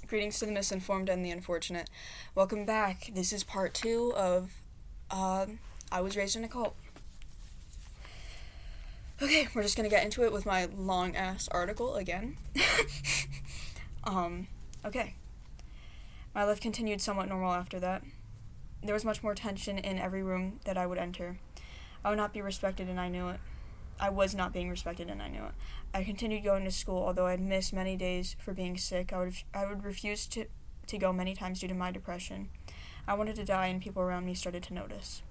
Greetings to the misinformed and the unfortunate. Welcome back. This is part 2 of I Was Raised in a Cult. Okay, we're just gonna get into it with my long ass article again. Okay. My life continued somewhat normal after that. There was much more tension in every room that I would enter. I would not be respected, and I knew it. I was not being respected, and I knew it. I continued going to school, although I had missed many days for being sick. I would refuse to go many times due to my depression. I wanted to die, and people around me started to notice.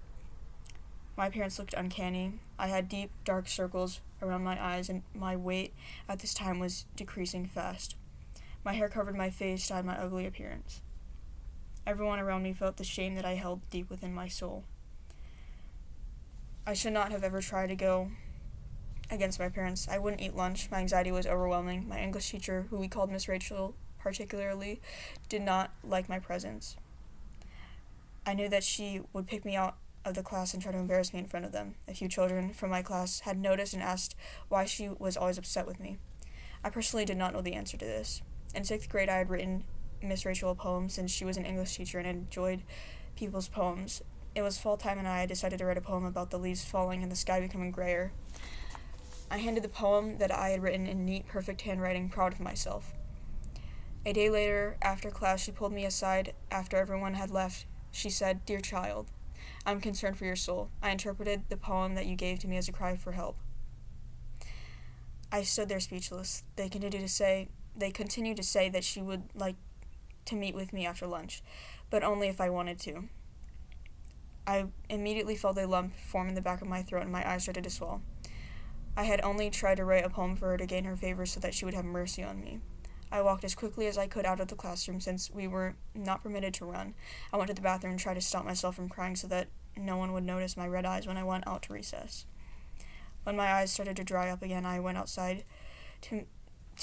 My appearance looked uncanny. I had deep, dark circles around my eyes, and my weight at this time was decreasing fast. My hair covered my face to hide my ugly appearance. Everyone around me felt the shame that I held deep within my soul. I should not have ever tried to go against my parents. I wouldn't eat lunch. My anxiety was overwhelming. My English teacher, who we called Miss Rachel particularly, did not like my presence. I knew that she would pick me out of the class and try to embarrass me in front of them. A few children from my class had noticed and asked why she was always upset with me. I personally did not know the answer to this. In 6th grade, I had written Miss Rachel a poem since she was an English teacher and enjoyed people's poems. It was fall time, and I decided to write a poem about the leaves falling and the sky becoming grayer. I handed the poem that I had written in neat, perfect handwriting, proud of myself. A day later, after class, she pulled me aside after everyone had left. She said, "Dear child, I'm concerned for your soul. I interpreted the poem that you gave to me as a cry for help." I stood there speechless. They continued to say that she would like to meet with me after lunch, but only if I wanted to. I immediately felt a lump form in the back of my throat, and my eyes started to swell. I had only tried to write a poem for her to gain her favor so that she would have mercy on me. I walked as quickly as I could out of the classroom since we were not permitted to run. I went to the bathroom and tried to stop myself from crying so that no one would notice my red eyes when I went out to recess. When my eyes started to dry up again, I went outside to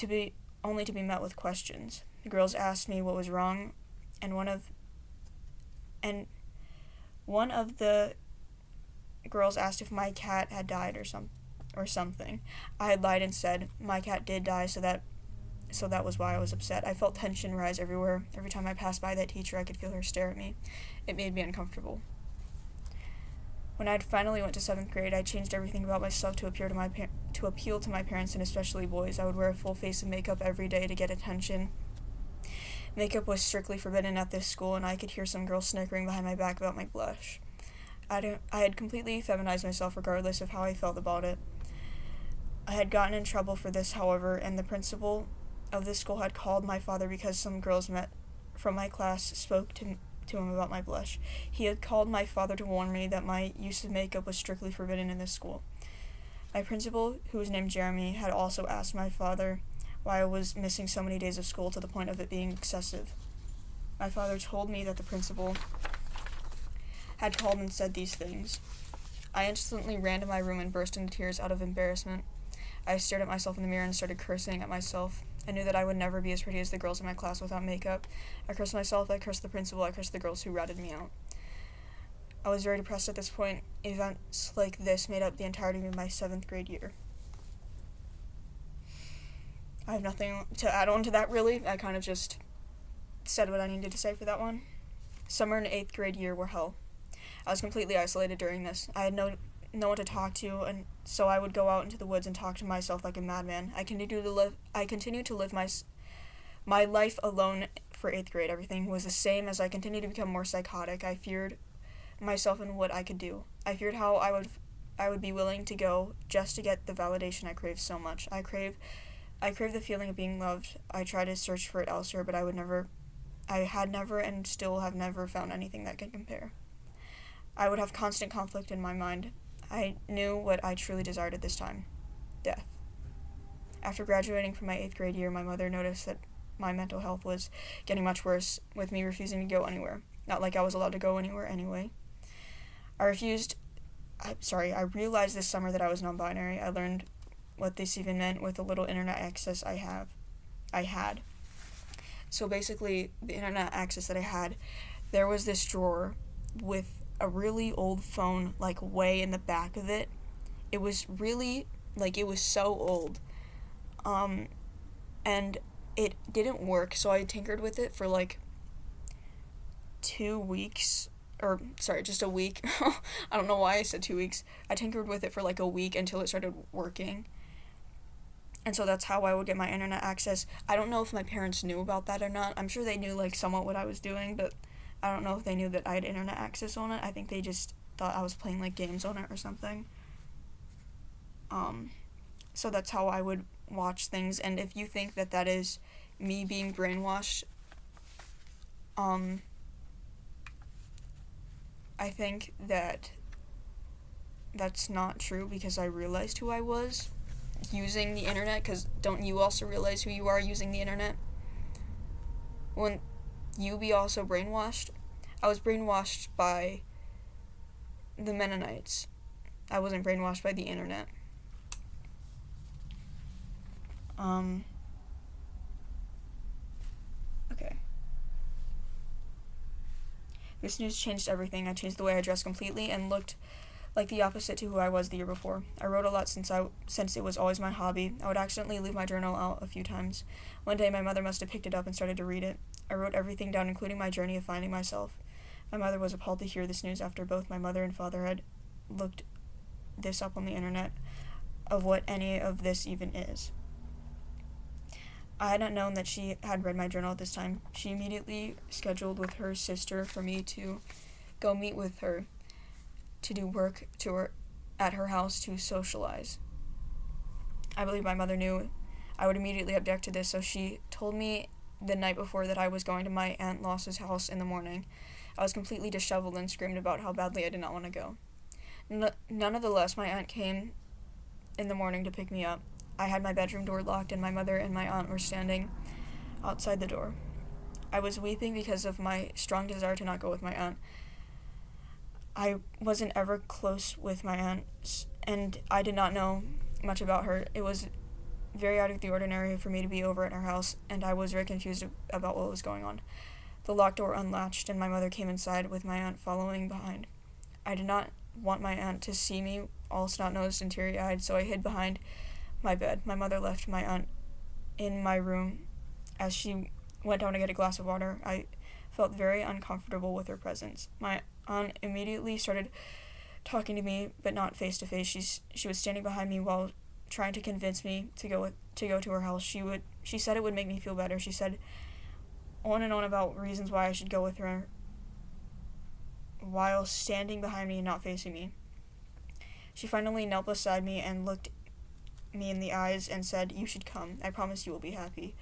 be met with questions. The girls asked me what was wrong, and one of the girls asked if my cat had died or something. I had lied and said my cat did die, so that was why I was upset. I felt tension rise everywhere. Every time I passed by that teacher, I could feel her stare at me. It made me uncomfortable. When I finally went to 7th grade, I changed everything about myself to appeal to my parents, and especially boys. I would wear a full face of makeup every day to get attention. Makeup was strictly forbidden at this school, and I could hear some girls snickering behind my back about my blush. I had completely feminized myself regardless of how I felt about it. I had gotten in trouble for this, however, and the principal of the school had called my father because some girls from my class spoke to him about my blush. He had called my father to warn me that my use of makeup was strictly forbidden in this school. My principal, who was named Jeremy, had also asked my father why I was missing so many days of school to the point of it being excessive. My father told me that the principal had called and said these things. I instantly ran to my room and burst into tears out of embarrassment. I stared at myself in the mirror and started cursing at myself. I knew that I would never be as pretty as the girls in my class without makeup. I cursed myself, I cursed the principal, I cursed the girls who ratted me out. I was very depressed at this point. Events like this made up the entirety of my 7th grade year. I have nothing to add on to that, really. I kind of just said what I needed to say for that one. Summer and 8th grade year were hell. I was completely isolated during this. I had no one to talk to, and so I would go out into the woods and talk to myself like a madman. I continued to live my life alone for 8th grade. Everything was the same as I continued to become more psychotic. I feared myself and what I could do. I feared how I would be willing to go just to get the validation I craved so much. I craved the feeling of being loved. I tried to search for it elsewhere, but I had never and still have never found anything that could compare. I would have constant conflict in my mind. I knew what I truly desired at this time: death. After graduating from my 8th grade year, my mother noticed that my mental health was getting much worse, with me refusing to go anywhere. Not like I was allowed to go anywhere anyway. I realized this summer that I was non-binary. I learned what this even meant with the little internet access I had. So basically, the internet access that I had, there was this drawer with a really old phone, like, way in the back of it. It was really, it was so old. And it didn't work, so I tinkered with it for like 2 weeks. Or, sorry, just a week. I don't know why I said 2 weeks. I tinkered with it for like a week until it started working. And so that's how I would get my internet access. I don't know if my parents knew about that or not. I'm sure they knew like somewhat what I was doing, but I don't know if they knew that I had internet access on it. I think they just thought I was playing like games on it or something. So that's how I would watch things. And if you think that that is me being brainwashed, I think that that's not true because I realized who I was using the internet. Because don't you also realize who you are using the internet? Wouldn't you be also brainwashed? I was brainwashed by the Mennonites. I wasn't brainwashed by the internet. Okay. This news changed everything. I changed the way I dressed completely and looked like the opposite to who I was the year before. I wrote a lot since it was always my hobby. I would accidentally leave my journal out a few times. One day my mother must have picked it up and started to read it. I wrote everything down, including my journey of finding myself. My mother was appalled to hear this news after both my mother and father had looked this up on the internet of what any of this even is. I had not known that she had read my journal at this time. She immediately scheduled with her sister for me to go meet with her to do work at her house to socialize. I believe my mother knew I would immediately object to this, so she told me the night before that I was going to my Aunt Loss's house in the morning. I was completely disheveled and screamed about how badly I did not want to go. None of the less, my aunt came in the morning to pick me up. I had my bedroom door locked, and my mother and my aunt were standing outside the door. I was weeping because of my strong desire to not go with my aunt. I wasn't ever close with my aunt, and I did not know much about her. It was very out of the ordinary for me to be over at her house, and I was very confused about what was going on. The locked door unlatched, and my mother came inside with my aunt following behind. I did not want my aunt to see me all snot-nosed and teary-eyed, so I hid behind my bed. My mother left my aunt in my room. As she went down to get a glass of water, I felt very uncomfortable with her presence. My aunt immediately started talking to me, but not face to face. She was standing behind me while trying to convince me to go to her house. She said it would make me feel better. She said on and on about reasons why I should go with her while standing behind me and not facing me. She finally knelt beside me and looked me in the eyes and said, "You should come. I promise you will be happy."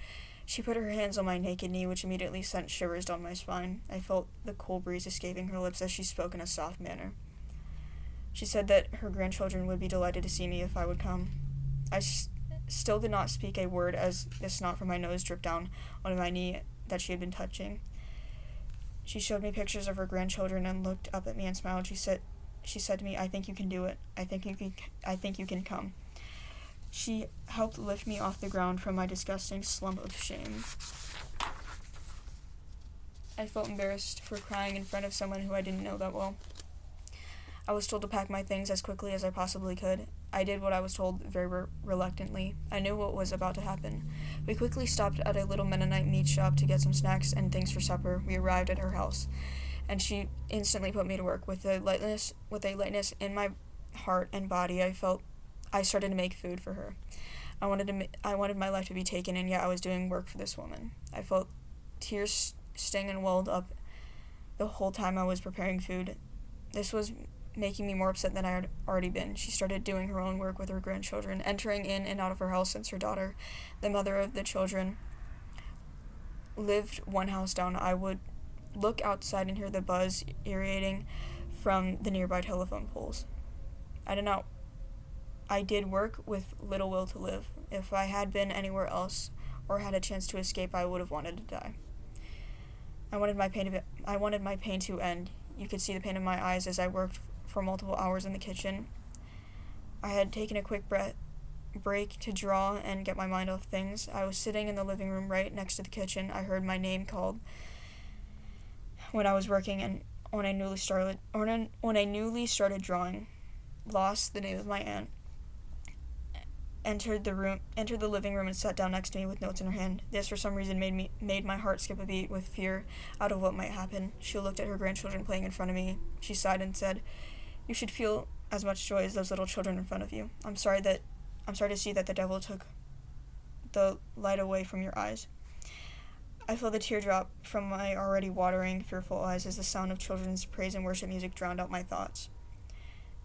She put her hands on my naked knee, which immediately sent shivers down my spine. I felt the cool breeze escaping her lips as she spoke in a soft manner. She said that her grandchildren would be delighted to see me if I would come. I still did not speak a word as the snot from my nose dripped down onto my knee that she had been touching. She showed me pictures of her grandchildren and looked up at me and smiled. She said to me, "I think you can do it. I think you can come." She helped lift me off the ground from my disgusting slump of shame. I felt embarrassed for crying in front of someone who I didn't know that well. I was told to pack my things as quickly as I possibly could. I did what I was told very reluctantly. I knew what was about to happen. We quickly stopped at a little Mennonite meat shop to get some snacks and things for supper. We arrived at her house, and she instantly put me to work. With a lightness in my heart and body, I started to make food for her. I wanted my life to be taken, and yet I was doing work for this woman. I felt tears sting and welled up the whole time I was preparing food. This was making me more upset than I had already been. She started doing her own work with her grandchildren, entering in and out of her house since her daughter, the mother of the children, lived one house down. I would look outside and hear the buzz irradiating from the nearby telephone poles. I did work with little will to live. If I had been anywhere else or had a chance to escape, I would have wanted to die. I wanted my pain to end. You could see the pain in my eyes as I worked for multiple hours in the kitchen. I had taken a quick break to draw and get my mind off things. I was sitting in the living room right next to the kitchen. I heard my name called when I was working and on a newly started drawing. Lost, the name of my aunt. entered the living room and sat down next to me with notes in her hand. This for some reason made my heart skip a beat with fear out of what might happen. She looked at her grandchildren playing in front of me. She sighed and said, "You should feel as much joy as those little children in front of you. I'm sorry to see that the devil took the light away from your eyes." I felt the teardrop from my already watering, fearful eyes as the sound of children's praise and worship music drowned out my thoughts.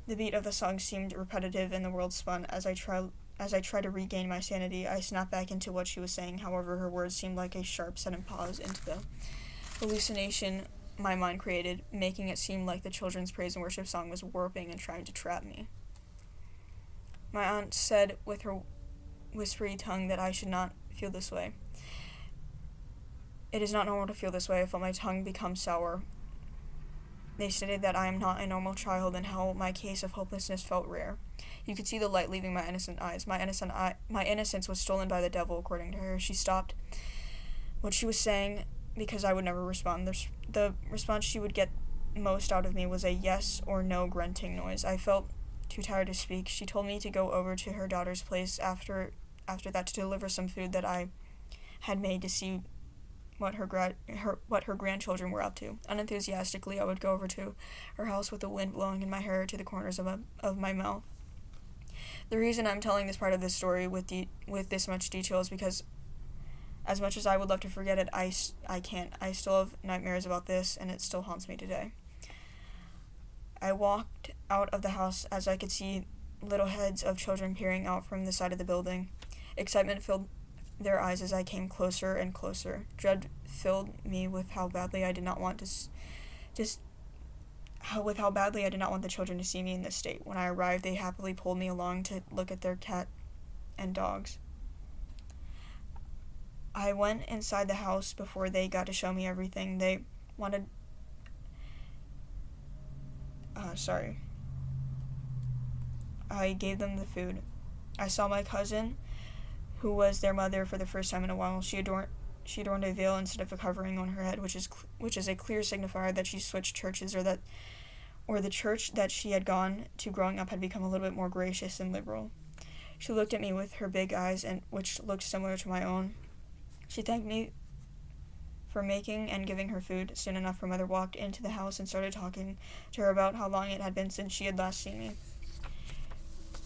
The beat of the song seemed repetitive and the world spun. As I tried to regain my sanity, I snapped back into what she was saying. However, her words seemed like a sharp sudden pause into the hallucination my mind created, making it seem like the children's praise and worship song was warping and trying to trap me. My aunt said with her whispery tongue that I should not feel this way. It is not normal to feel this way. I felt my tongue become sour. They stated that I am not a normal child and how my case of hopelessness felt rare. You could see the light leaving my innocent eyes. My innocence was stolen by the devil, according to her. She stopped what she was saying because I would never respond. The response she would get most out of me was a yes or no grunting noise. I felt too tired to speak. She told me to go over to her daughter's place after that to deliver some food that I had made to see what her grandchildren were up to. Unenthusiastically, I would go over to her house with the wind blowing in my hair to the corners of my mouth. The reason I'm telling this part of this story with this much detail is because as much as I would love to forget it, I can't. I still have nightmares about this, and it still haunts me today. I walked out of the house as I could see little heads of children peering out from the side of the building. Excitement filled their eyes as I came closer and closer. Dread filled me with how badly I did not want the children to see me in this state. When I arrived, they happily pulled me along to look at their cat and dogs. I went inside the house before they got to show me everything. They wanted... I gave them the food. I saw my cousin, who was their mother, for the first time in a while. She adorned a veil instead of a covering on her head, which is a clear signifier that she switched churches, or the church that she had gone to growing up had become a little bit more gracious and liberal. She looked at me with her big eyes, which looked similar to my own. She thanked me for making and giving her food. Soon enough, her mother walked into the house and started talking to her about how long it had been since she had last seen me.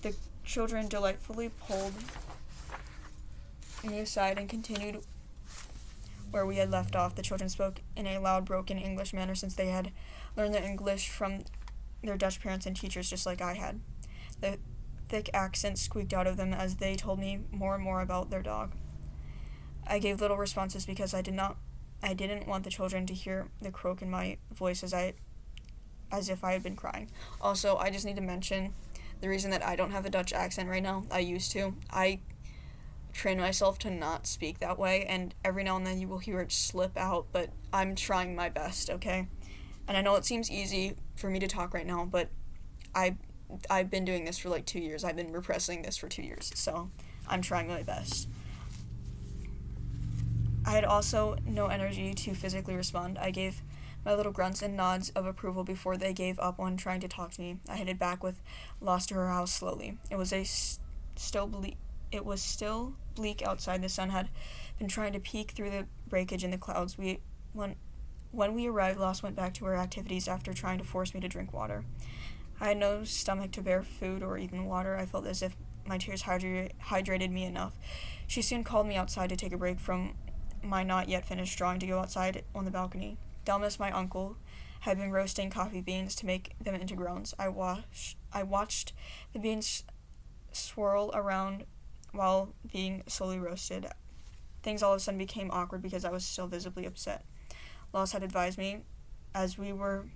The children delightfully pulled me aside and continued where we had left off. The children spoke in a loud, broken English manner since they had learned their English from their Dutch parents and teachers just like I had. The thick accent squeaked out of them as they told me more and more about their dog. I gave little responses because I didn't want the children to hear the croak in my voice as if I had been crying. Also, I just need to mention the reason that I don't have a Dutch accent right now. I used to. I train myself to not speak that way, and every now and then you will hear it slip out, but I'm trying my best, okay? And I know it seems easy for me to talk right now, but I've been doing this for like 2 years. I've been repressing this for 2 years, so I'm trying my best. I had also no energy to physically respond. I gave my little grunts and nods of approval before they gave up on trying to talk to me. I headed back with Lost to her house slowly. It was still bleak outside. The sun had been trying to peek through the breakage in the clouds. When we arrived, Lost went back to her activities after trying to force me to drink water. I had no stomach to bear food or even water. I felt as if my tears hydrated me enough. She soon called me outside to take a break from my not yet finished drawing to go outside on the balcony. Delmas, my uncle, had been roasting coffee beans to make them into grounds. I watched the beans swirl around while being slowly roasted. Things all of a sudden became awkward because I was still visibly upset. Loss had advised me as we were...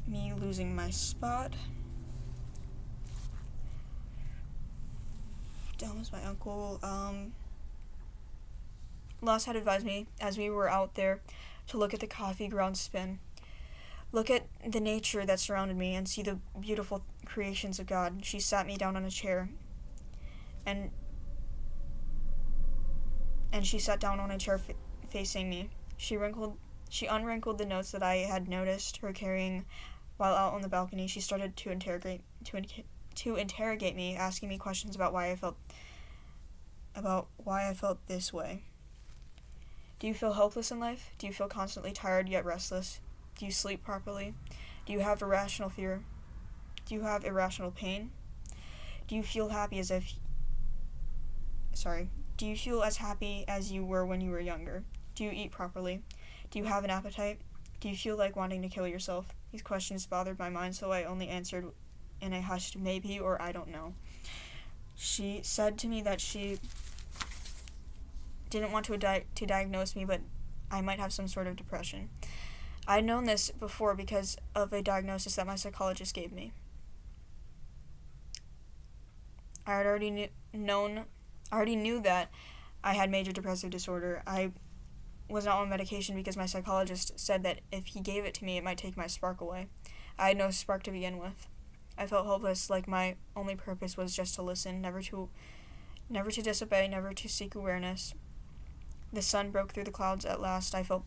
Me losing my spot. Delmas, my uncle, Loss had advised me as we were out there to look at the coffee ground spin. Look at the nature that surrounded me and see the beautiful creations of God. She sat me down on a chair, and she sat down on a chair facing me. She unwrinkled the notes that I had noticed her carrying While out on the balcony, she started to interrogate me, asking me questions about why I felt this way. Do you feel helpless in life? Do you feel constantly tired yet restless? Do you sleep properly? Do you have irrational fear? Do you have irrational pain? Do you feel happy as if Do you feel as happy as you were when you were younger? Do you eat properly? Do you have an appetite? Do you feel like wanting to kill yourself? These questions bothered my mind, so I only answered in a hushed maybe or I don't know. She said to me that she didn't want to diagnose me, but I might have some sort of depression. I'd known this before because of a diagnosis that my psychologist gave me. I already knew that I had major depressive disorder. I was not on medication because my psychologist said that if he gave it to me, it might take my spark away. I had no spark to begin with. I felt hopeless, like my only purpose was just to listen, never to disobey, never to seek awareness. The sun broke through the clouds at last. I felt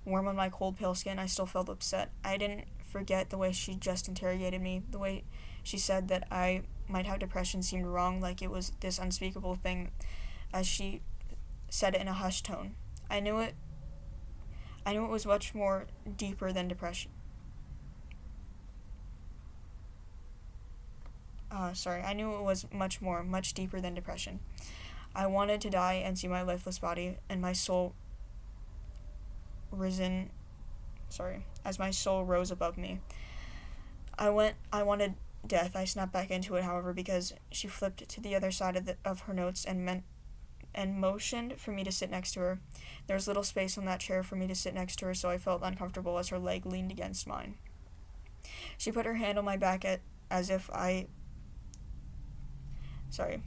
warm on my cold, pale skin. I still felt upset. I didn't forget the way she just interrogated me. The way she said that I might have depression seemed wrong, like it was this unspeakable thing, as she said it in a hushed tone. I knew it was much more deeper than depression. I knew it was much deeper than depression. I wanted to die and see my lifeless body and my soul as my soul rose above me. I wanted death. I snapped back into it, however, because she flipped to the other side of her notes and motioned for me to sit next to her. There was little space on that chair for me to sit next to her, so I felt uncomfortable as her leg leaned against mine. She put her hand on my back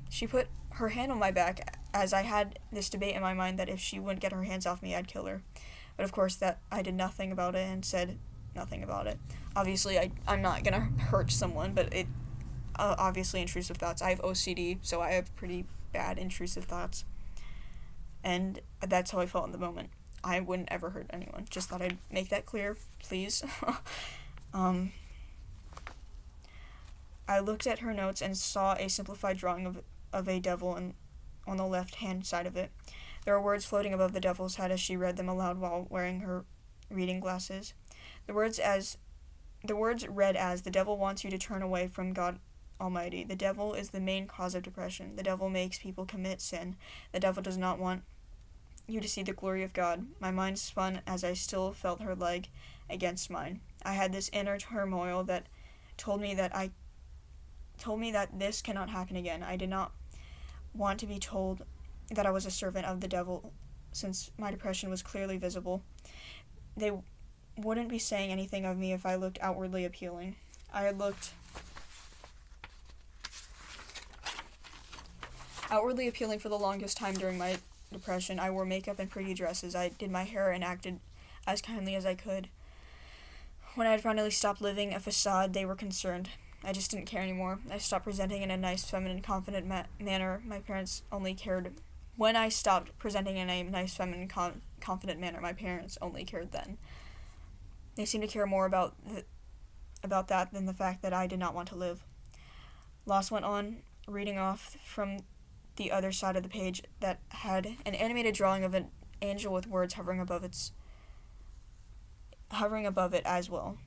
She put her hand on my back as I had this debate in my mind that if she wouldn't get her hands off me, I'd kill her. But of course, that I did nothing about it and said nothing about it. Obviously, I'm not gonna hurt someone, but it obviously intrusive thoughts. I have OCD, so I have pretty bad intrusive thoughts, and that's how I felt in the moment. I wouldn't ever hurt anyone. Just thought I'd make that clear, please. I looked at her notes and saw a simplified drawing of a devil on the left-hand side of it. There were words floating above the devil's head as she read them aloud while wearing her reading glasses. The words read as, "The devil wants you to turn away from God Almighty. The devil is the main cause of depression. The devil makes people commit sin. The devil does not want you to see the glory of God." My mind spun as I still felt her leg against mine. I had this inner turmoil that told me that this cannot happen again. I did not want to be told that I was a servant of the devil, since my depression was clearly visible. They wouldn't be saying anything of me if I looked outwardly appealing. I had looked outwardly appealing for the longest time during my depression. I wore makeup and pretty dresses. I did my hair and acted as kindly as I could. When I had finally stopped living a facade, they were concerned. I just didn't care anymore. I stopped presenting in a nice, feminine, confident manner. My parents only cared when I stopped presenting in a nice, feminine, confident manner. My parents only cared then. They seemed to care more about that than the fact that I did not want to live. Loss went on, reading off from the other side of the page that had an animated drawing of an angel with words hovering above it as well.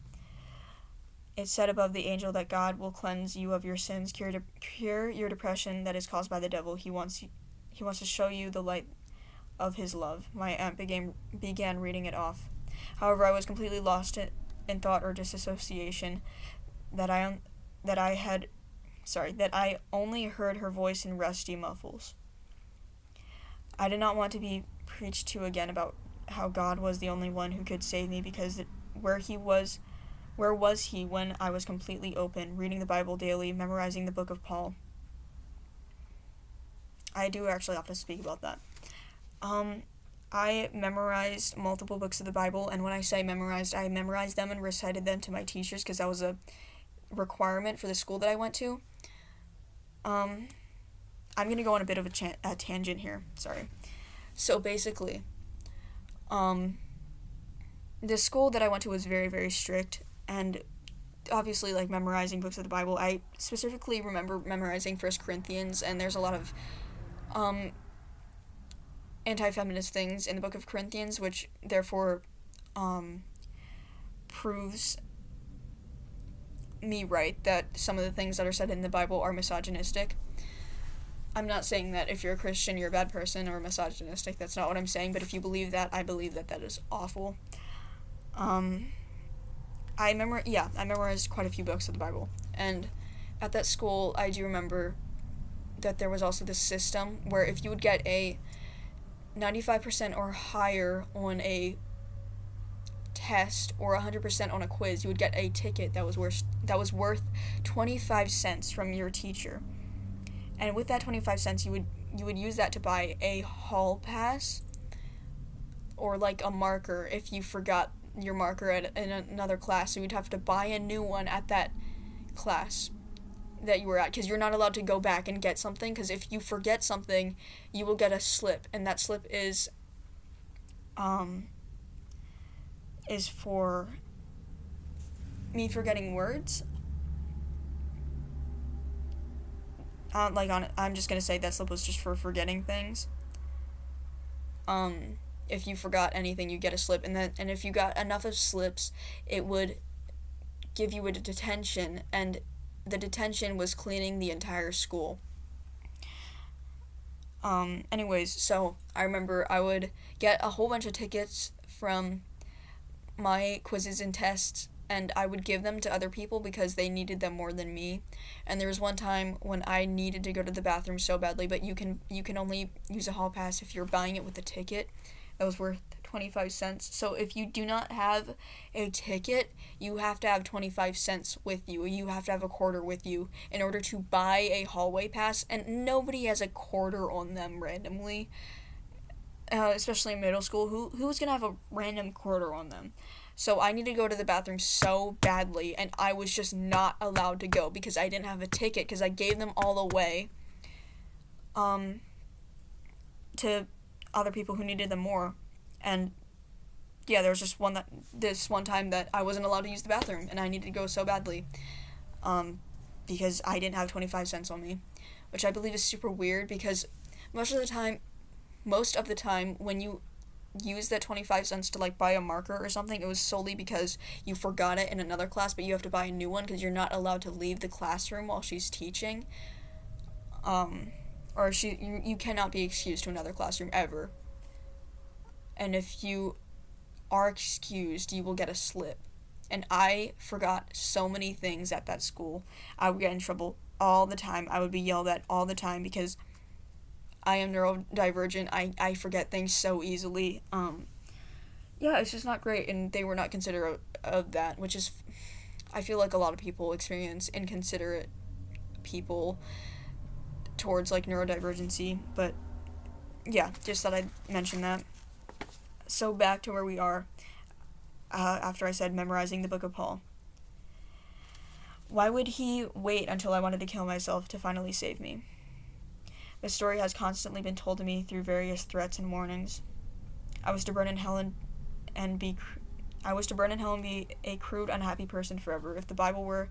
It said above the angel that God will cleanse you of your sins, cure your depression that is caused by the devil. He wants to show you the light of his love. My aunt began reading it off. However, I was completely lost in thought or disassociation. That I only heard her voice in rusty muffles. I did not want to be preached to again about how God was the only one who could save me, because where was he when I was completely open, reading the Bible daily, memorizing the book of Paul? I do actually have to speak about that. I memorized multiple books of the Bible, and when I say memorized, I memorized them and recited them to my teachers because that was a requirement for the school that I went to. I'm going to go on a bit of a tangent here. Sorry. So basically, the school that I went to was very, very strict, and obviously, like, memorizing books of the Bible. I specifically remember memorizing First Corinthians, and there's a lot of um, anti-feminist things in the book of Corinthians, which therefore um, proves me right that some of the things that are said in the Bible are misogynistic. I'm not saying that if you're a Christian, you're a bad person or misogynistic. That's not what I'm saying. But if you believe that, I believe that that is awful. Um, I memorized quite a few books of the Bible, and at that school, I do remember that there was also this system where if you would get a 95% or higher on a test or 100% on a quiz, you would get a ticket that was worth 25 cents from your teacher. And with that 25 cents, you would use that to buy a hall pass or like a marker if you forgot your marker in another class. So you'd have to buy a new one at that class that you were at, because you're not allowed to go back and get something, because if you forget something, you will get a slip, and that slip is for me forgetting words. I'm just gonna say that slip was just for forgetting things. If you forgot anything, you get a slip, and if you got enough of slips, it would give you a detention, and the detention was cleaning the entire school. Anyways, so I remember I would get a whole bunch of tickets from my quizzes and tests, and I would give them to other people because they needed them more than me. And there was one time when I needed to go to the bathroom so badly, but you can only use a hall pass if you're buying it with a ticket. That was worth 25 cents. So if you do not have a ticket, you have to have 25 cents with you. You have to have a quarter with you in order to buy a hallway pass, and nobody has a quarter on them randomly. Especially in middle school, who's gonna have a random quarter on them? So I needed to go to the bathroom so badly, and I was just not allowed to go because I didn't have a ticket, because I gave them all away to other people who needed them more. And yeah, there was just this one time that I wasn't allowed to use the bathroom, and I needed to go so badly because I didn't have 25 cents on me, which I believe is super weird, because most of the time when you use that 25 cents to like buy a marker or something, it was solely because you forgot it in another class, but you have to buy a new one because you're not allowed to leave the classroom while she's teaching. Or you cannot be excused to another classroom ever. And if you are excused, you will get a slip. And I forgot so many things at that school. I would get in trouble all the time. I would be yelled at all the time because I am neurodivergent. I forget things so easily. Yeah, it's just not great, and they were not considerate of that, which is, I feel like a lot of people experience inconsiderate people towards, like, neurodivergency, but yeah, just thought I'd mention that. So back to where we are, after I said memorizing the Book of Paul. Why would he wait until I wanted to kill myself to finally save me? The story has constantly been told to me through various threats and warnings. I was to burn in hell and be a crude, unhappy person forever. If the Bible were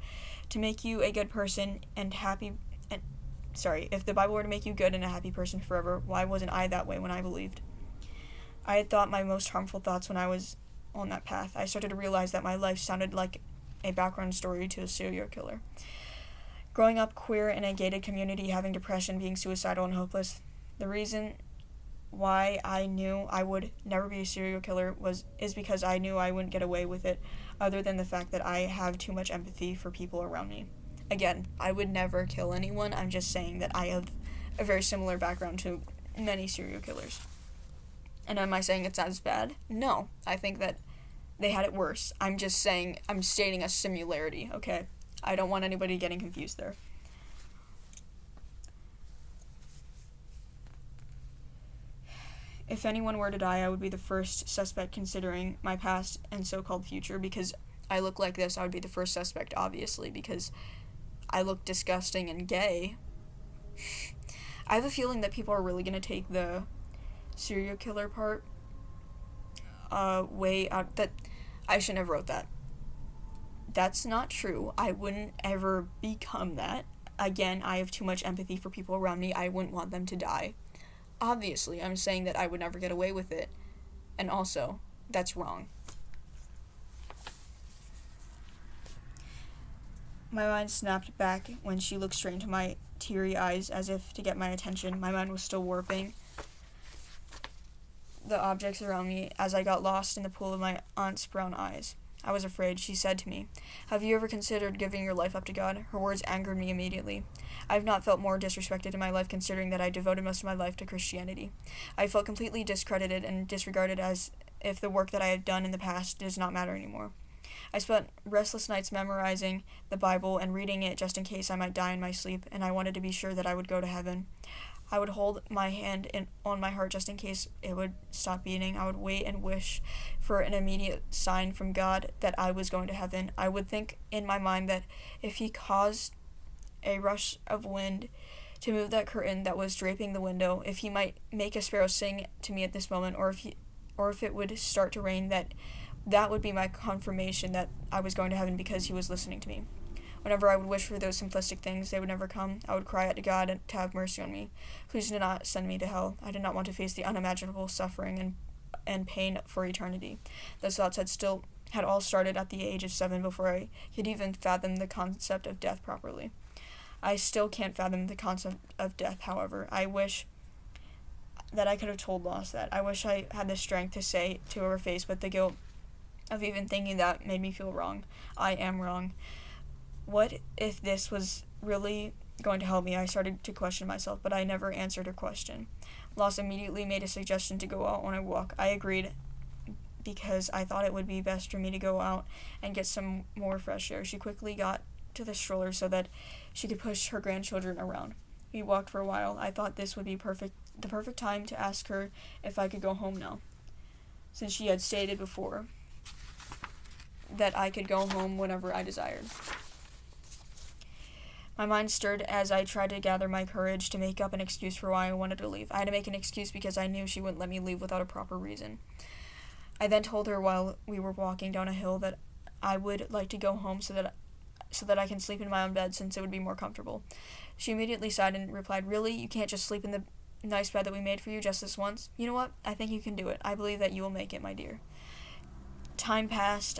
to make you a good person if the Bible were to make you good and a happy person forever, why wasn't I that way when I believed? I had thought my most harmful thoughts when I was on that path. I started to realize that my life sounded like a background story to a serial killer. Growing up queer in a gated community, having depression, being suicidal and hopeless, the reason why I knew I would never be a serial killer is because I knew I wouldn't get away with it, other than the fact that I have too much empathy for people around me. Again, I would never kill anyone. I'm just saying that I have a very similar background to many serial killers. And am I saying it's as bad? No. I think that they had it worse. I'm stating a similarity, okay? I don't want anybody getting confused there. If anyone were to die, I would be the first suspect, considering my past and so-called future. Because I look like this, I would be the first suspect, obviously, because I look disgusting and gay. I have a feeling that people are really going to take the serial killer part way out. That I shouldn't have wrote that. That's not true. I wouldn't ever become that. Again, I have too much empathy for people around me. I wouldn't want them to die. Obviously, I'm saying that I would never get away with it. And also, that's wrong. My mind snapped back when she looked straight into my teary eyes as if to get my attention. My mind was still warping the objects around me as I got lost in the pool of my aunt's brown eyes. I was afraid. She said to me, "Have you ever considered giving your life up to God?" Her words angered me immediately. I have not felt more disrespected in my life considering that I devoted most of my life to Christianity. I felt completely discredited and disregarded as if the work that I had done in the past does not matter anymore. I spent restless nights memorizing the Bible and reading it just in case I might die in my sleep, and I wanted to be sure that I would go to heaven. I would hold my hand on my heart just in case it would stop beating. I would wait and wish for an immediate sign from God that I was going to heaven. I would think in my mind that if He caused a rush of wind to move that curtain that was draping the window, if He might make a sparrow sing to me at this moment, or if it would start to rain, that would be my confirmation that I was going to heaven because He was listening to me. Whenever I would wish for those simplistic things, they would never come. I would cry out to God to have mercy on me. Please do not send me to hell. I did not want to face the unimaginable suffering and pain for eternity. Those thoughts had all started at the age of 7 before I could even fathom the concept of death properly. I still can't fathom the concept of death, however. I wish that I could have told Lost that. I wish I had the strength to say to her face, but the guilt of even thinking that made me feel wrong. I am wrong. What if this was really going to help me? I started to question myself, but I never answered her question. Lost immediately made a suggestion to go out on a walk. I agreed because I thought it would be best for me to go out and get some more fresh air. She quickly got to the stroller so that she could push her grandchildren around. We walked for a while. I thought this would be the perfect time to ask her if I could go home now, since she had stated before that I could go home whenever I desired. My mind stirred as I tried to gather my courage to make up an excuse for why I wanted to leave. I had to make an excuse because I knew she wouldn't let me leave without a proper reason. I then told her while we were walking down a hill that I would like to go home so that I can sleep in my own bed since it would be more comfortable. She immediately sighed and replied, "Really? You can't just sleep in the nice bed that we made for you just this once? You know what? I think you can do it. I believe that you will make it, my dear." Time passed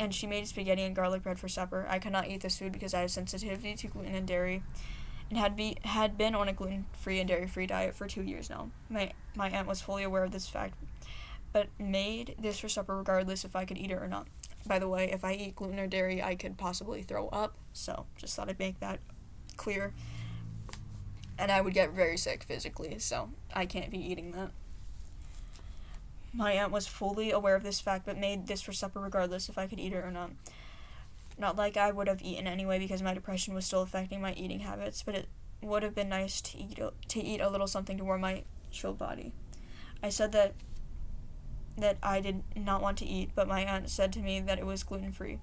and she made spaghetti and garlic bread for supper. I could not eat this food because I have sensitivity to gluten and dairy, and had been on a gluten-free and dairy-free diet for 2 years now. My aunt was fully aware of this fact, but made this for supper regardless if I could eat it or not. By the way, if I eat gluten or dairy, I could possibly throw up, so just thought I'd make that clear. And I would get very sick physically, so I can't be eating that. My aunt was fully aware of this fact, but made this for supper regardless if I could eat it or not. Not like I would have eaten anyway because my depression was still affecting my eating habits, but it would have been nice to eat a little something to warm my chilled body. I said that I did not want to eat, but my aunt said to me that it was gluten-free.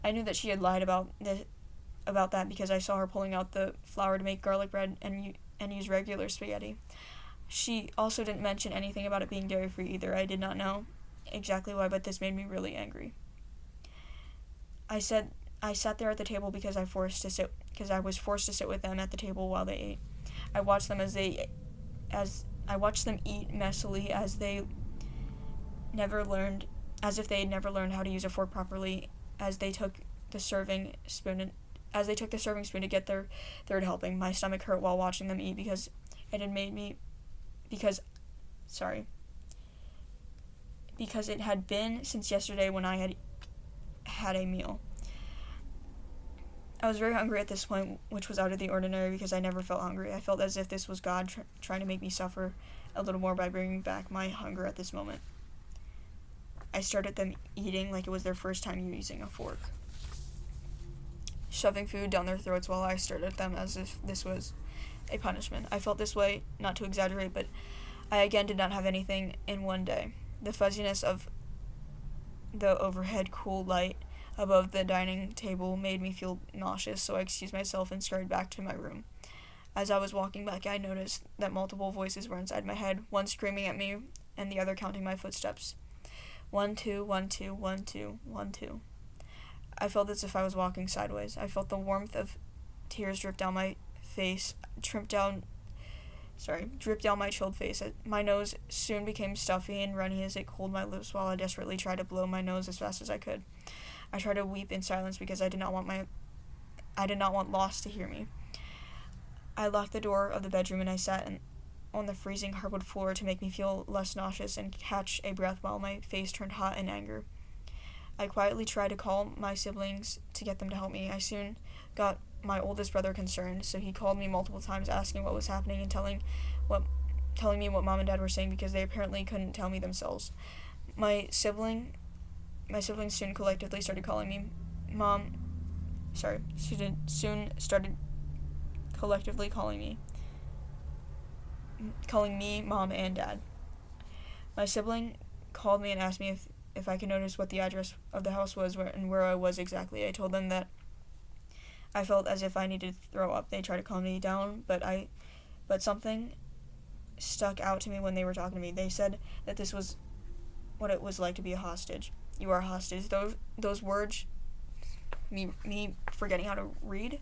I knew that she had lied about that because I saw her pulling out the flour to make garlic bread and use regular spaghetti. She also didn't mention anything about it being dairy-free either. I did not know exactly why, but this made me really angry. I sat there at the table because I was forced to sit with them at the table while they ate. I watched them eat messily as if they had never learned how to use a fork properly, as they took the serving spoon to get their third helping. My stomach hurt while watching them eat because it had been since yesterday when I had a meal. I was very hungry at this point, which was out of the ordinary because I never felt hungry. I felt as if this was God trying to make me suffer a little more by bringing back my hunger at this moment. I stared at them eating like it was their first time using a fork, shoving food down their throats while I stared at them as if this was a punishment. I felt this way, not to exaggerate, but I again did not have anything in one day. The fuzziness of the overhead cool light above the dining table made me feel nauseous, so I excused myself and scurried back to my room. As I was walking back, I noticed that multiple voices were inside my head, one screaming at me and the other counting my footsteps. 1, 2, 1, 2, 1, 2, 1, 2. I felt as if I was walking sideways. I felt the warmth of tears drip down my face, drip down my chilled face. My nose soon became stuffy and runny as it cooled my lips while I desperately tried to blow my nose as fast as I could. I tried to weep in silence because I did not want Lost to hear me. I locked the door of the bedroom and I sat on the freezing hardwood floor to make me feel less nauseous and catch a breath while my face turned hot in anger. I quietly tried to call my siblings to get them to help me. I soon got my oldest brother concerned, so he called me multiple times asking what was happening and telling me what mom and dad were saying because they apparently couldn't tell me themselves. My siblings soon collectively started calling me mom. Soon started collectively calling me mom and dad. My sibling called me and asked me if I could notice what the address of the house was and where I was exactly. I told them that I felt as if I needed to throw up. They tried to calm me down, but something stuck out to me when they were talking to me. They said that this was what it was like to be a hostage. You are a hostage. Those words, me forgetting how to read,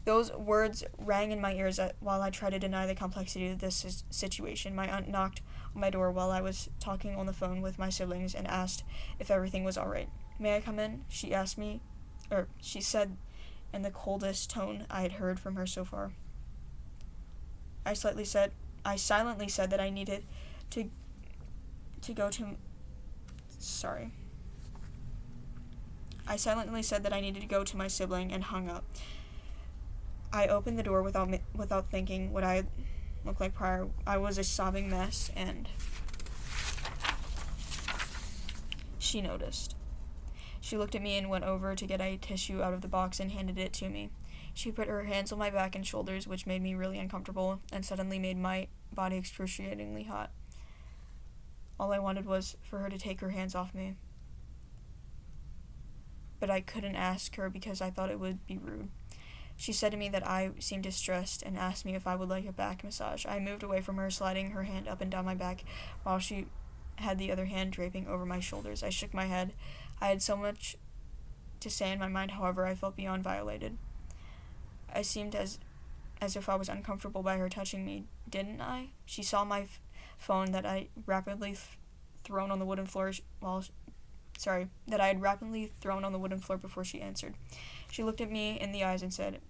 those words rang in my ears while I tried to deny the complexity of this situation. My aunt knocked on my door while I was talking on the phone with my siblings and asked if everything was all right. "May I come in?" She said in the coldest tone I had heard from her so far. I silently said that I needed to go to sorry. I silently said that I needed to go to my sibling and hung up. I opened the door without thinking what I looked like prior. I was a sobbing mess, and she noticed. She looked at me and went over to get a tissue out of the box and handed it to me. She put her hands on my back and shoulders, which made me really uncomfortable and suddenly made my body excruciatingly hot. All I wanted was for her to take her hands off me. But I couldn't ask her because I thought it would be rude. She said to me that I seemed distressed and asked me if I would like a back massage. I moved away from her, sliding her hand up and down my back while she had the other hand draping over my shoulders. I shook my head. I had so much to say in my mind, however, I felt beyond violated. I seemed as if I was uncomfortable by her touching me, didn't I? She saw my phone that I rapidly thrown on the wooden floor that I had rapidly thrown on the wooden floor before she answered. She looked at me in the eyes and said,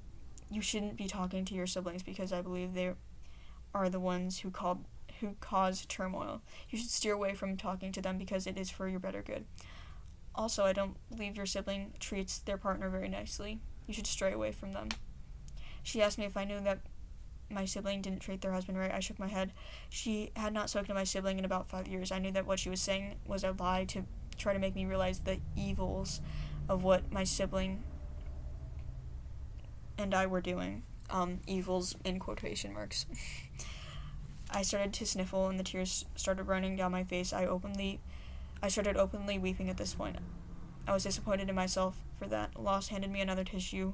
"You shouldn't be talking to your siblings because I believe they are the ones who cause turmoil. You should steer away from talking to them because it is for your better good. Also, I don't believe your sibling treats their partner very nicely. You should stray away from them." She asked me if I knew that my sibling didn't treat their husband right. I shook my head. She had not spoken to my sibling in about 5 years. I knew that what she was saying was a lie to try to make me realize the evils of what my sibling and I were doing. Evils in quotation marks. I started to sniffle and the tears started running down my face. I started openly weeping at this point. I was disappointed in myself for that. Lost handed me another tissue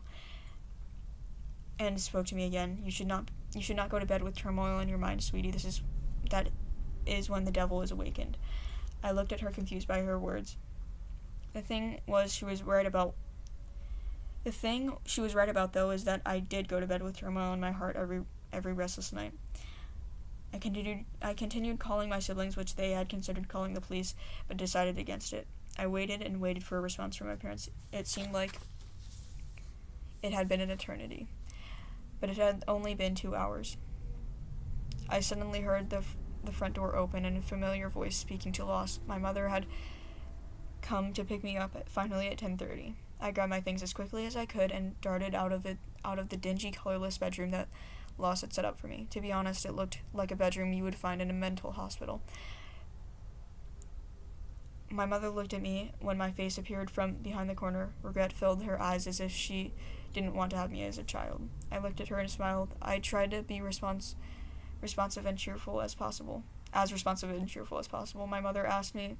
and spoke to me again. You should not go to bed with turmoil in your mind, sweetie. That is when the devil is awakened. I looked at her, confused by her words. The thing she was right about, though, is that I did go to bed with turmoil in my heart every restless night. I continued calling my siblings, which they had considered calling the police, but decided against it. I waited and waited for a response from my parents. It seemed like it had been an eternity, but it had only been 2 hours. I suddenly heard the front door open and a familiar voice speaking to Lost. My mother had come to pick me up finally at 10:30. I grabbed my things as quickly as I could and darted out of the dingy, colorless bedroom that Lost had set up for me. To be honest, it looked like a bedroom you would find in a mental hospital. My mother looked at me when my face appeared from behind the corner. Regret filled her eyes as if she didn't want to have me as a child. I looked at her and smiled. I tried to be responsive and cheerful as possible. My mother asked me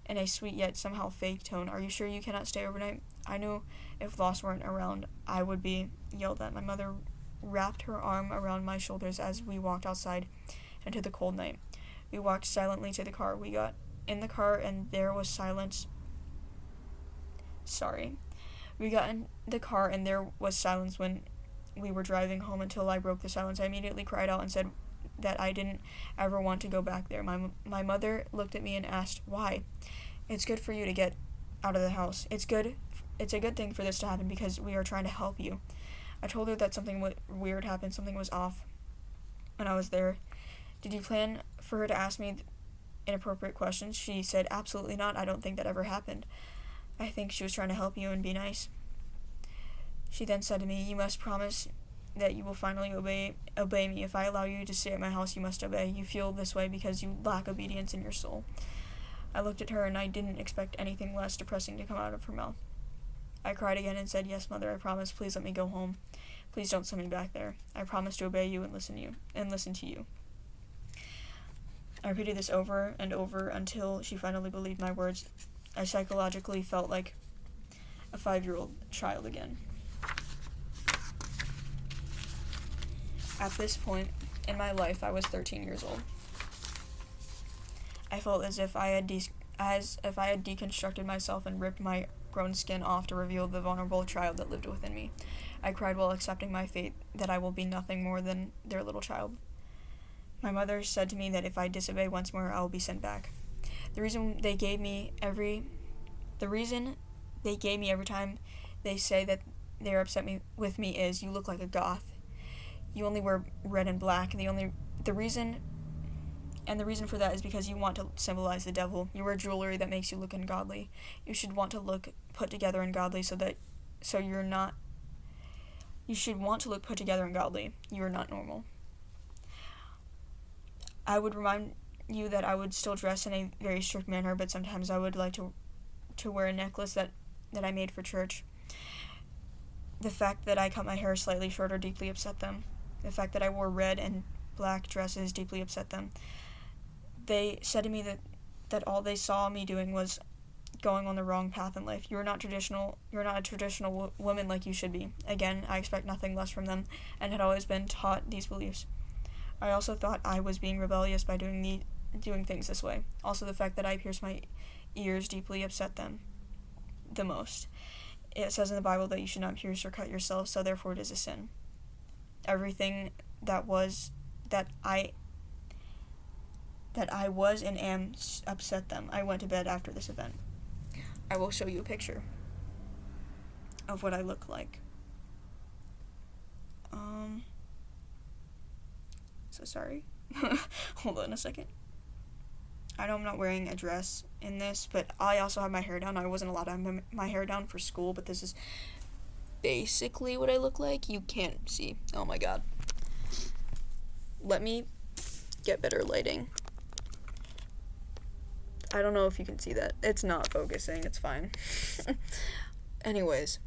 in a sweet yet somehow fake tone, "Are you sure you cannot stay overnight?" I knew if Lost weren't around, I would be yelled at. My mother wrapped her arm around my shoulders as we walked outside into the cold night. We walked silently to the car. We got in the car and there was silence. We got in the car and there was silence when we were driving home until I broke the silence. I immediately cried out and said that I didn't ever want to go back there. My mother looked at me and asked, "Why?" "It's good for you to get out of the house. It's a good thing for this to happen because we are trying to help you." I told her that something weird happened, something was off when I was there. "Did you plan for her to ask me inappropriate questions?" She said, "Absolutely not. I don't think that ever happened. I think she was trying to help you and be nice." She then said to me, "You must promise that you will finally obey me. If I allow you to stay at my house, you must obey. You feel this way because you lack obedience in your soul." I looked at her and I didn't expect anything less depressing to come out of her mouth. I cried again and said, "Yes, Mother, I promise. Please let me go home. Please don't send me back there. I promise to obey you and listen to you." I repeated this over and over until she finally believed my words. I psychologically felt like a 5-year-old child again. At this point in my life, I was 13 years old. I felt as if I had deconstructed myself and ripped my grown skin off to reveal the vulnerable child that lived within me. I cried while accepting my fate, that I will be nothing more than their little child. My mother said to me that if I disobey once more, I will be sent back. The reason they gave me every time they say that they are upset with me is, "You look like a goth. You only wear red and black. The reason for that is because you want to symbolize the devil. You wear jewelry that makes you look ungodly. You should want to look put together and godly you should want to look put together and godly. You are not normal." I would remind you that I would still dress in a very strict manner, but sometimes I would like to wear a necklace that I made for church. The fact that I cut my hair slightly shorter deeply upset them. The fact that I wore red and black dresses deeply upset them. They said to me that all they saw me doing was going on the wrong path in life. You're not a traditional woman like you should be. Again, I expect nothing less from them, and had always been taught these beliefs. I also thought I was being rebellious by doing things this way. Also, the fact that I pierced my ears deeply upset them the most. It says in the Bible that you should not pierce or cut yourself, so therefore it is a sin. Everything that I was and am upset them. I went to bed after this event. I will show you a picture of what I look like. So sorry. Hold on a second. I know I'm not wearing a dress in this, but I also have my hair down. I wasn't allowed to have my hair down for school, but this is basically what I look like. You can't see. Oh my god. Let me get better lighting. I don't know if you can see that. It's not focusing. It's fine. Anyways.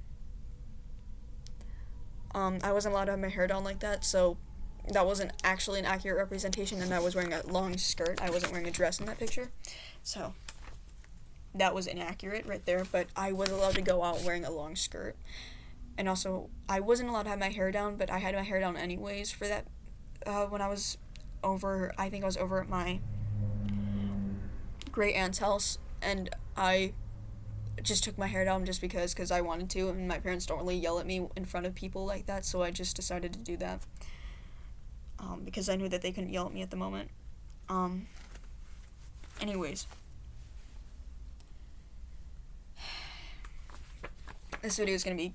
I wasn't allowed to have my hair down like that, so that wasn't actually an accurate representation, and I was wearing a long skirt. I wasn't wearing a dress in that picture. So that was inaccurate right there, but I was allowed to go out wearing a long skirt. And also, I wasn't allowed to have my hair down, but I had my hair down anyways for that, when I was over at my great aunt's house, and I just took my hair down just because I wanted to, and my parents don't really yell at me in front of people like that, so I just decided to do that, because I knew that they couldn't yell at me at the moment. Anyways. This video is going to be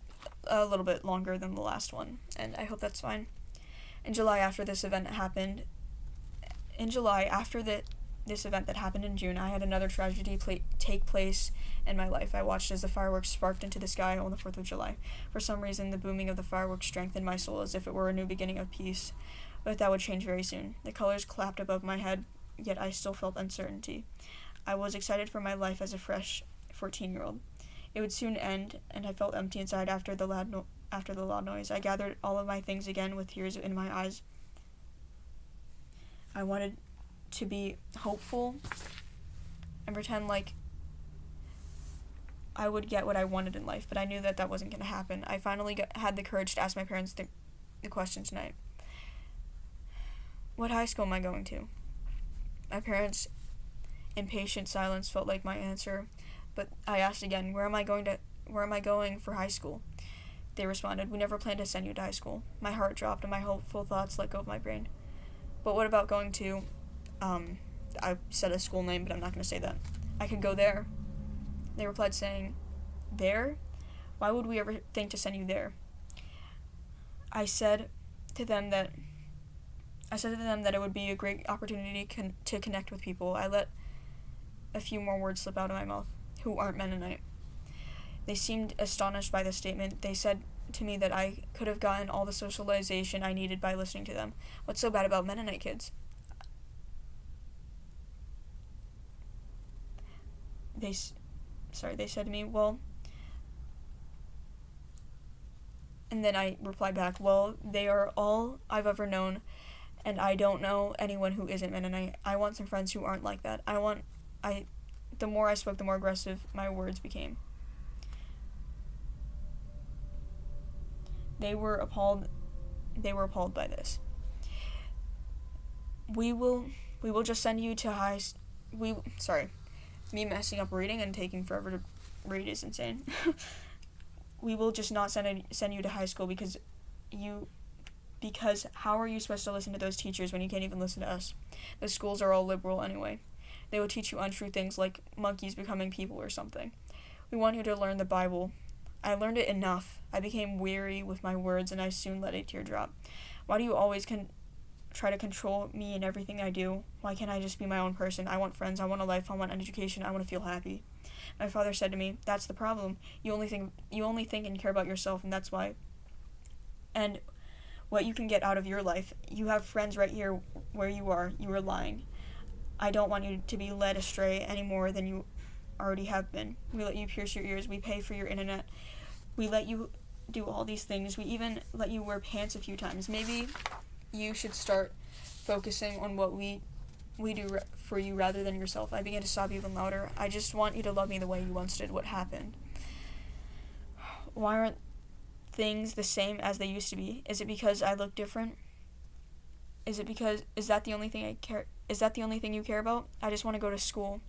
a little bit longer than the last one, and I hope that's fine. In July, after this event that happened in June, I had another tragedy take place in my life. I watched as the fireworks sparked into the sky on the 4th of July. For some reason, the booming of the fireworks strengthened my soul as if it were a new beginning of peace. But that would change very soon. The colors clapped above my head, yet I still felt uncertainty. I was excited for my life as a fresh 14-year-old. It would soon end, and I felt empty inside after the loud noise. I gathered all of my things again with tears in my eyes. I wanted to be hopeful and pretend like I would get what I wanted in life, but I knew that wasn't going to happen. I finally had the courage to ask my parents the question tonight. What high school am I going to? My parents' impatient silence felt like my answer, but I asked again, where am I going to Where am I going for high school? They responded, we never planned to send you to high school. My heart dropped and my hopeful thoughts let go of my brain. But what about going to, I said a school name, but I'm not going to say that. I could go there. They replied saying, there? Why would we ever think to send you there? I said to them that it would be a great opportunity to connect with people. I let a few more words slip out of my mouth, who aren't Mennonite. They seemed astonished by this statement. They said to me that I could have gotten all the socialization I needed by listening to them. What's so bad about Mennonite kids? They said to me, well, and then I replied back, well, they are all I've ever known, and I don't know anyone who isn't Mennonite. I want some friends who aren't like that. The more I spoke, the more aggressive my words became. They were appalled by this. We will just send you to me messing up reading and taking forever to read is insane. We will just not send you to high school because how are you supposed to listen to those teachers when you can't even listen to us? The schools are all liberal anyway. They will teach you untrue things like monkeys becoming people or something. We want you to learn the Bible. I learned it enough. I became weary with my words and I soon let a tear drop. Why do you always try to control me and everything I do? Why can't I just be my own person? I want friends, I want a life, I want an education, I want to feel happy. My father said to me, that's the problem. You only think and care about yourself, and that's why. And what you can get out of your life. You have friends right here where you are. You are lying. I don't want you to be led astray any more than you already have been. We let you pierce your ears. We pay for your internet. We let you do all these things. We even let you wear pants a few times. Maybe you should start focusing on what we do for you rather than yourself. I began to sob even louder. I just want you to love me the way you once did. What happened? Why aren't things the same as they used to be? Is it because I look different? Is that the only thing you care about? I just want to go to school.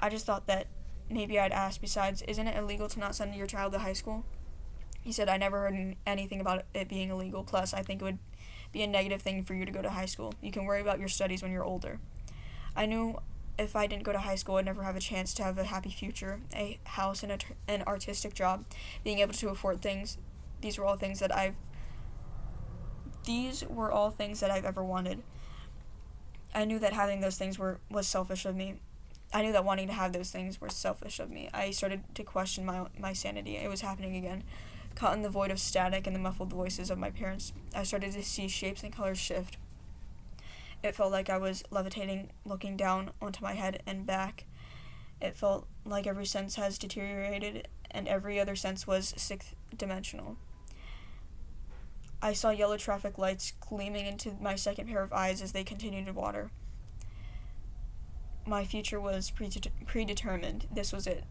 I just thought that maybe I'd ask. Besides, isn't it illegal to not send your child to high school? He said, I never heard anything about it being illegal. Plus, I think it would be a negative thing for you to go to high school. You can worry about your studies when you're older. I knew if I didn't go to high school, I'd never have a chance to have a happy future, a house, and an artistic job, being able to afford things. These were all things that I've ever wanted. I knew that having those things was selfish of me. I knew that wanting to have those things were selfish of me. I started to question my sanity. It was happening again. Caught in the void of static and the muffled voices of my parents, I started to see shapes and colors shift. It felt like I was levitating, looking down onto my head and back. It felt like every sense has deteriorated and every other sense was sixth-dimensional. I saw yellow traffic lights gleaming into my second pair of eyes as they continued to water. My future was predetermined. This was it.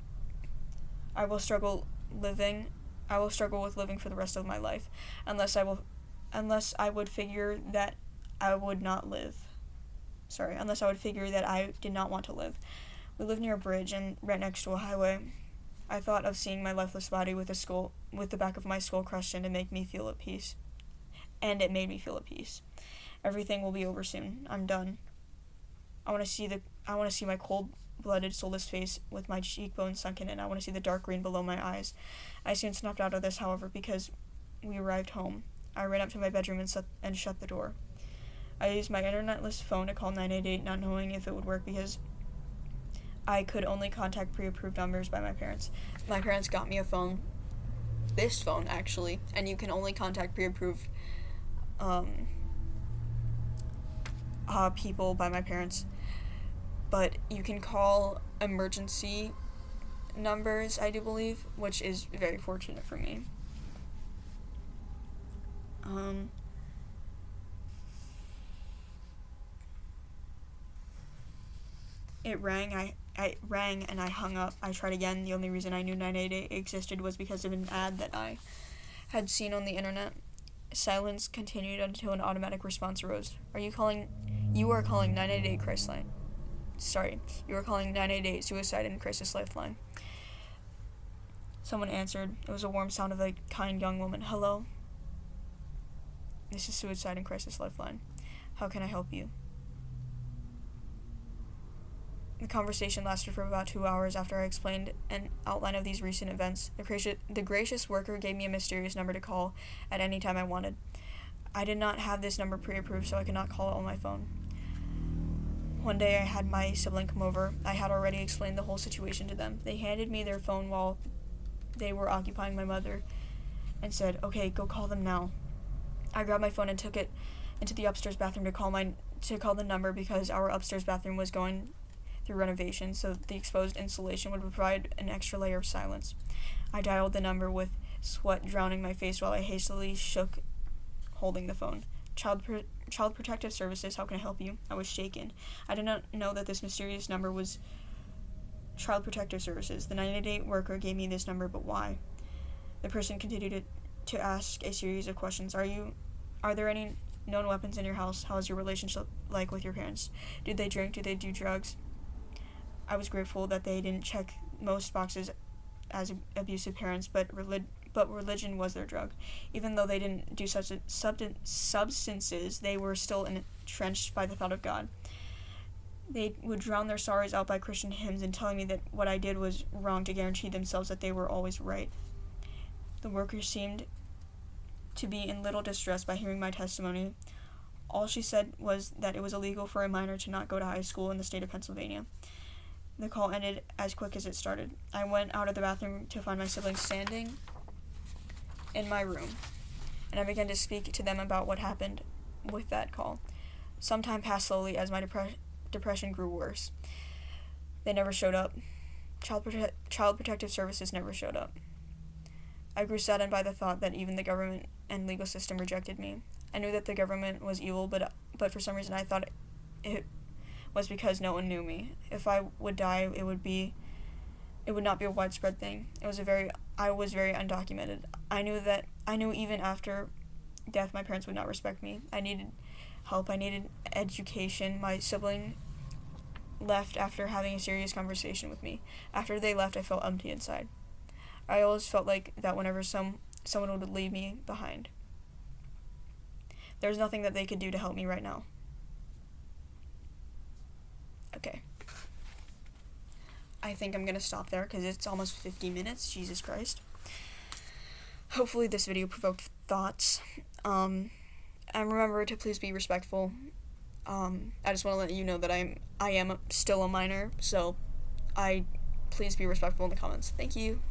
I will struggle with living for the rest of my life, unless I would figure that I did not want to live. We lived near a bridge and right next to a highway. I thought of seeing my lifeless body with the back of my skull crushed in to make me feel at peace. And it made me feel at peace. Everything will be over soon. I'm done. I want to see my cold-blooded, soulless face with my cheekbones sunken in. I want to see the dark green below my eyes. I soon snapped out of this, however, because we arrived home. I ran up to my bedroom and shut the door. I used my internetless phone to call 988, not knowing if it would work because I could only contact pre-approved numbers by my parents. My parents got me a phone, this phone actually, and you can only contact pre-approved people by my parents. But you can call emergency numbers, I do believe, which is very fortunate for me. It rang. I rang and I hung up. I tried again. The only reason I knew 988 existed was because of an ad that I had seen on the internet. Silence continued until an automatic response arose. You are calling 988 crisis line. Sorry, you are calling 988 suicide and crisis lifeline. Someone answered. It was a warm sound of a kind young woman. Hello? This is Suicide and Crisis Lifeline. How can I help you? The conversation lasted for about 2 hours after I explained an outline of these recent events. The gracious worker gave me a mysterious number to call at any time I wanted. I did not have this number pre-approved, so I could not call it on my phone. One day I had my sibling come over. I had already explained the whole situation to them. They handed me their phone while they were occupying my mother and said, "Okay, go call them now." I grabbed my phone and took it into the upstairs bathroom to call the number because our upstairs bathroom was going through renovation, so the exposed insulation would provide an extra layer of silence. I dialed the number with sweat drowning my face while I hastily shook, holding the phone. Child Protective Services, how can I help you? I was shaken. I did not know that this mysterious number was Child Protective Services. The 90-day worker gave me this number, but why? The person continued to ask a series of questions. Are there any known weapons in your house? How is your relationship like with your parents? Do they drink? Do they do drugs? I was grateful that they didn't check most boxes as abusive parents, but religion was their drug. Even though they didn't do such substances, they were still entrenched by the thought of God. They would drown their sorrows out by Christian hymns and telling me that what I did was wrong to guarantee themselves that they were always right. The worker seemed to be in little distress by hearing my testimony. All she said was that it was illegal for a minor to not go to high school in the state of Pennsylvania. The call ended as quick as it started. I went out of the bathroom to find my siblings standing in my room, and I began to speak to them about what happened with that call. Some time passed slowly as my depression grew worse. They never showed up. Child Protective Services never showed up. I grew saddened by the thought that even the government and legal system rejected me. I knew that the government was evil, but for some reason I thought it was because no one knew me. If I would die, it would not be a widespread thing. I was very undocumented. I knew even after death my parents would not respect me. I needed help. I needed education. My sibling left after having a serious conversation with me. After they left, I felt empty inside. I always felt like that whenever someone would leave me behind. There's nothing that they could do to help me right now. Okay. I think I'm going to stop there because it's almost 50 minutes. Jesus Christ. Hopefully this video provoked thoughts. And remember to please be respectful. I just want to let you know that I am still a minor, so please be respectful in the comments. Thank you.